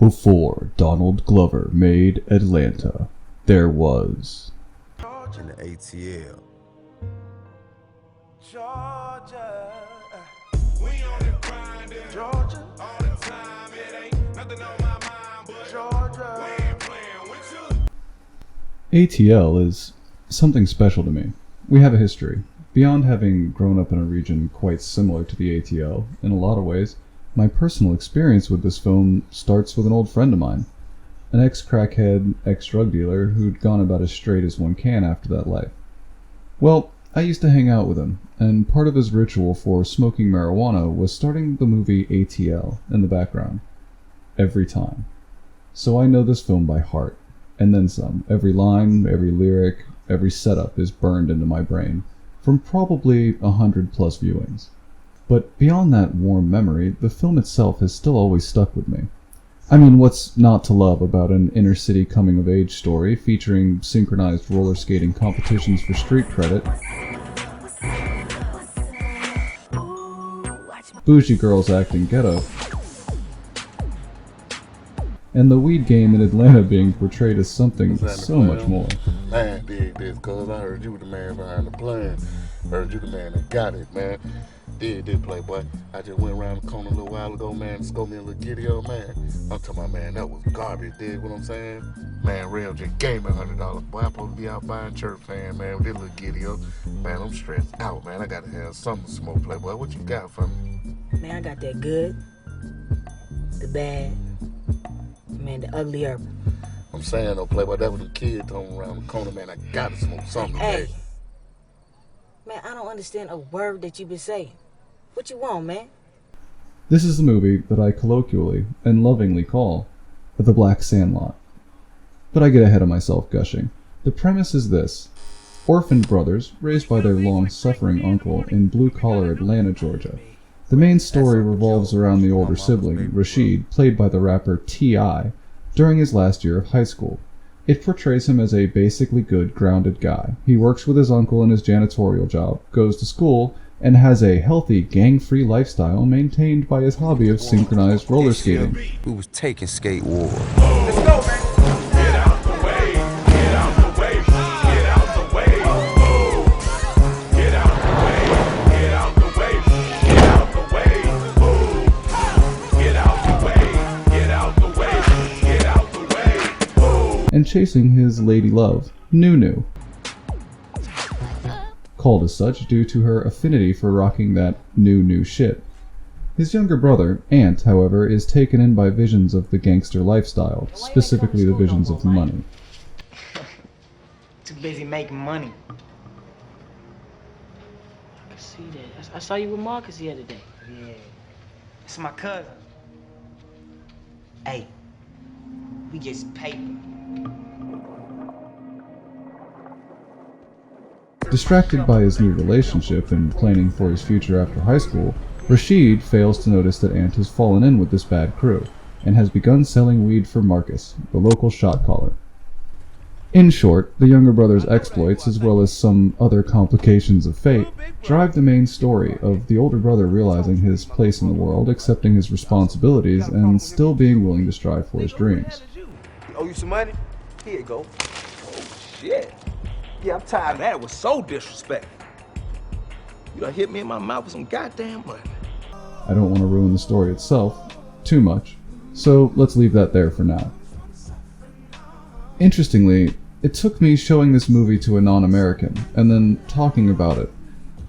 Before Donald Glover made Atlanta, there was... In the ATL. Georgia, we on the grind, Georgia, all the time. It ain't nothing on my mind, but Georgia, we ain't playing with you. ATL is something special to me. We have a history. Beyond having grown up in a region quite similar to the ATL, in a lot of ways, my personal experience with this film starts with an old friend of mine, an ex-crackhead, ex-drug dealer who'd gone about as straight as one can after that life. Well, I used to hang out with him, and part of his ritual for smoking marijuana was starting the movie ATL in the background. Every time. So I know this film by heart, and then some. Every line, every lyric, every setup is burned into my brain, from probably 100+ viewings. But beyond that warm memory, the film itself has still always stuck with me. I mean, what's not to love about an inner-city coming-of-age story featuring synchronized roller skating competitions for street credit, bougie girls acting ghetto, and the weed game in Atlanta being portrayed as something so much more. Man, dig this, cuz I heard you the man behind the plan. Heard you the man that got it, man. Did Playboy. I just went around the corner a little while ago, man, scoped me a little giddy-o, man. I'm talking about, man, that was garbage, dig what I'm saying? Man, Rail just gave me $100. Boy, I'm supposed to be out buying church fan, man, with this little giddy-o. Man, I'm stressed out, man. I gotta have something to smoke, Playboy. What you got for me? Man, I got that good, the bad, man, the ugly herb. I'm saying, though, Playboy, that was the kid told me around the corner, man, I gotta smoke something Hey, today. man, I don't understand a word that you been saying. What you want, man? This is the movie that I colloquially and lovingly call The Black Sandlot. But I get ahead of myself gushing. The premise is this. Orphaned brothers, raised by their long-suffering uncle in blue-collar Atlanta, Georgia. The main story revolves around the older sibling, Rashid, played by the rapper T.I., during his last year of high school. It portrays him as a basically good, grounded guy. He works with his uncle in his janitorial job, goes to school, and has a healthy, gang-free lifestyle maintained by his hobby of synchronized roller skating. We was taking skate war. Let's go, man. Get out the way, get out the way, get out the way, move. Get out the way, get out the way, get out the way, move. Get out the way, get out the way, get out the way, move. And chasing his lady love, Nunu. Called as such due to her affinity for rocking that new shit. His younger brother, Ant, however, is taken in by visions of the gangster lifestyle, specifically the visions of money. Too busy making money. I can see that. I saw you with Marcus the other day. Yeah. It's my cousin. Hey, we get some paper. Distracted by his new relationship and planning for his future after high school, Rashid fails to notice that Ant has fallen in with this bad crew, and has begun selling weed for Marcus, the local shot caller. In short, the younger brother's exploits, as well as some other complications of fate, drive the main story of the older brother realizing his place in the world, accepting his responsibilities, and still being willing to strive for his dreams. Owe you some money? Here you go. Oh, shit. Yeah, I'm tired of that. It was so disrespectful. You done hit me in my mouth with some goddamn money. I don't want to ruin the story itself too much, so let's leave that there for now. Interestingly, it took me showing this movie to a non-American, and then talking about it,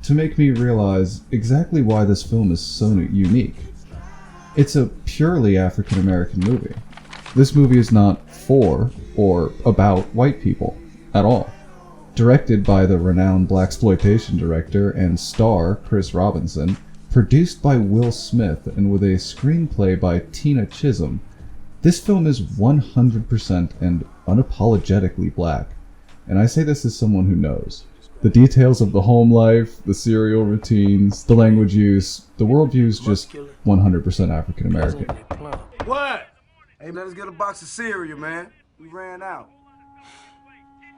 to make me realize exactly why this film is so unique. It's a purely African-American movie. This movie is not for or about white people at all. Directed by the renowned blaxploitation director and star Chris Robinson, produced by Will Smith, and with a screenplay by Tina Chisholm, this film is 100% and unapologetically black. And I say this as someone who knows. The details of the home life, the cereal routines, the language use, the worldview is just 100% African American. What? Hey, man, let's get a box of cereal, man. We ran out.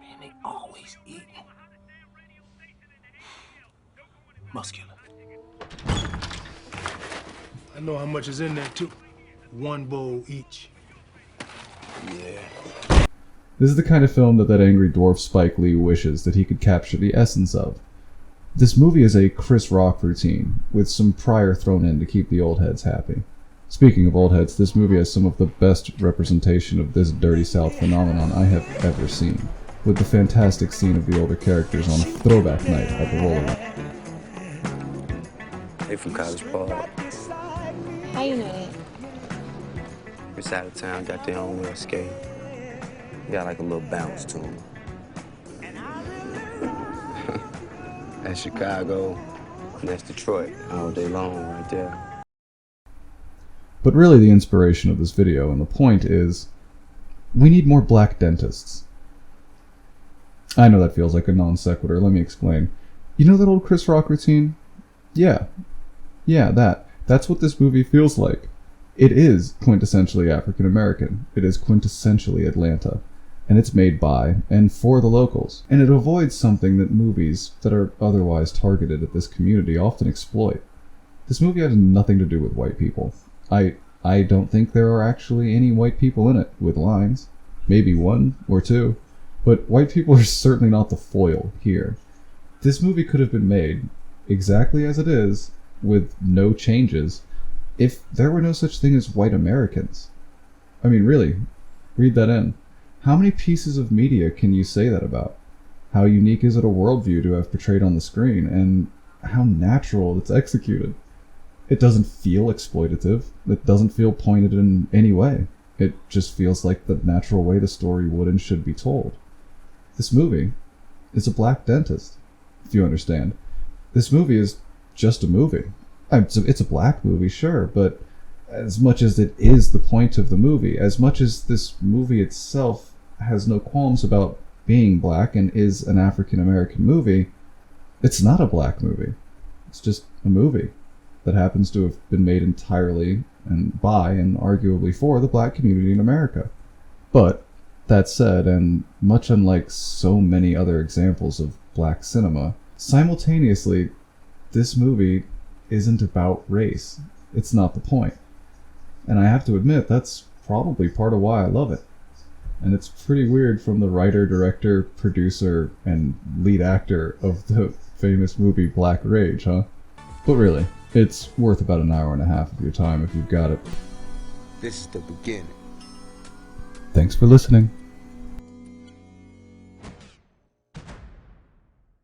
Man, they always eat muscular. I know how much is in there, too. 1 bowl each. Yeah. This is the kind of film that angry dwarf Spike Lee wishes that he could capture the essence of. This movie is a Chris Rock routine, with some Pryor thrown in to keep the old heads happy. Speaking of old heads, this movie has some of the best representation of this Dirty South phenomenon I have ever seen, with the fantastic scene of the older characters on throwback night at the Roller. They from College Park. How you know that? It's out of town, got their own way of skating. Got like a little bounce to them. That's Chicago, and that's Detroit, all day long right there. But really the inspiration of this video and the point is, we need more black dentists. I know that feels like a non sequitur, let me explain. You know that old Chris Rock routine? Yeah, that's what this movie feels like. It is quintessentially African American. It is quintessentially Atlanta. And it's made by and for the locals. And it avoids something that movies that are otherwise targeted at this community often exploit. This movie has nothing to do with white people. I don't think there are actually any white people in it with lines. Maybe one or two. But white people are certainly not the foil here. This movie could have been made exactly as it is, with no changes, if there were no such thing as white Americans. I mean, really, read that in. How many pieces of media can you say that about? How unique is it a worldview to have portrayed on the screen, and how natural it's executed? It doesn't feel exploitative. It doesn't feel pointed in any way. It just feels like the natural way the story would and should be told. This movie is a black dentist, if you understand. This movie is just a movie. It's a black movie, sure, but as much as it is the point of the movie, as much as this movie itself has no qualms about being black and is an African American movie, it's not a black movie. It's just a movie that happens to have been made entirely and by and arguably for the black community in America. But that said, and much unlike so many other examples of black cinema, simultaneously, this movie isn't about race. It's not the point. And I have to admit, that's probably part of why I love it. And it's pretty weird from the writer, director, producer, and lead actor of the famous movie Black Rage, huh? But really, it's worth about an hour and a half of your time if you've got it. This is the beginning. Thanks for listening.